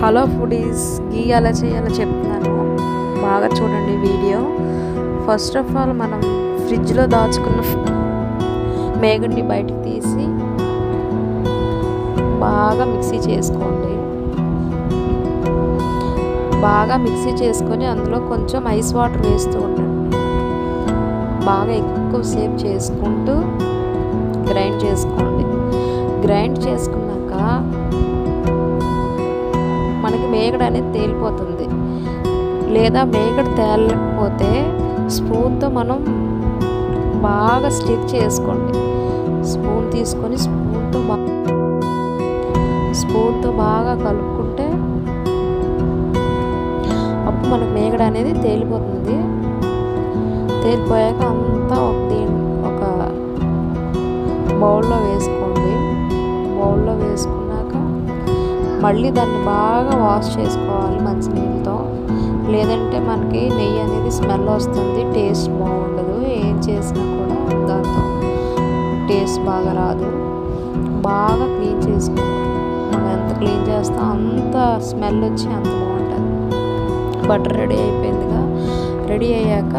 Hello foodies, గీ ఎలా చేయాలో చెప్తున్నాను, బాగా చూడండి వీడియో. ఫస్ట్ ఆఫ్ ఆల్ మనం ఫ్రిడ్జ్లో దాచుకున్న మేగడ్ని బయటికి తీసి బాగా మిక్సీ చేసుకోండి. బాగా మిక్సీ చేసుకొని అందులో కొంచెం ఐస్ వాటర్ వేస్తూ ఉండండి. బాగా ఎక్కువసేపు చేసుకుంటూ గ్రైండ్ చేసుకోండి. గ్రైండ్ చేసుకున్నాక మనకి మేగడ అనేది తేలిపోతుంది. లేదా మేగడ తేలకపోతే స్పూన్తో మనం బాగా స్టిక్ చేసుకోండి. స్పూన్ తీసుకొని స్పూన్తో బాగా కలుపుకుంటే అప్పుడు మనకు మేగడ అనేది తేలిపోతుంది. తేలిపోయాక అంతా ఒక బౌల్లో వేసుకోండి. బౌల్లో వేసుకున్నాక మళ్ళీ దాన్ని బాగా వాష్ చేసుకోవాలి మంచినీళ్ళతో. లేదంటే మనకి నెయ్యి అనేది స్మెల్ వస్తుంది, టేస్ట్ బాగుండదు. ఏం చేసినా కూడా దాంతో టేస్ట్ బాగా రాదు. బాగా క్లీన్ చేసుకోవాలి. మనం ఎంత క్లీన్ చేస్తాం అంత స్మెల్ వచ్చి అంత బాగుంటుంది. బటర్ రెడీ అయిపోయిందిగా. రెడీ అయ్యాక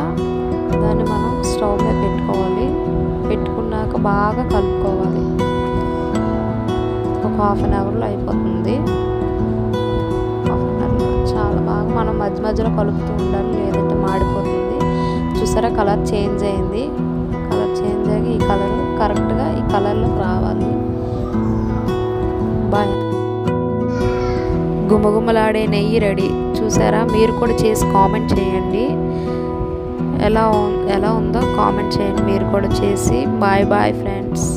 దాన్ని మనం స్టవ్ మీద పెట్టుకోవాలి. పెట్టుకున్నాక బాగా కలుపుకోవాలి. ఒక హాఫ్ అన్ అవర్లో అయిపోతుంది. హాఫ్ అన్ అవర్లో చాలా బాగా మనం మధ్య మధ్యలో కలుపుతూ ఉండాలి, లేదంటే మాడిపోతుంది. చూసారా, కలర్ చేంజ్ అయింది. కలర్ చేంజ్ అయ్యి ఈ కలర్ కరెక్ట్గా ఈ కలర్లోకి రావాలి. బాగా గుమగుమలాడే నెయ్యి రెడీ. చూసారా, మీరు కూడా చేసి కామెంట్ చేయండి. ఎలా ఉందో కామెంట్ చేయండి మీరు కూడా చేసి. Bye bye friends.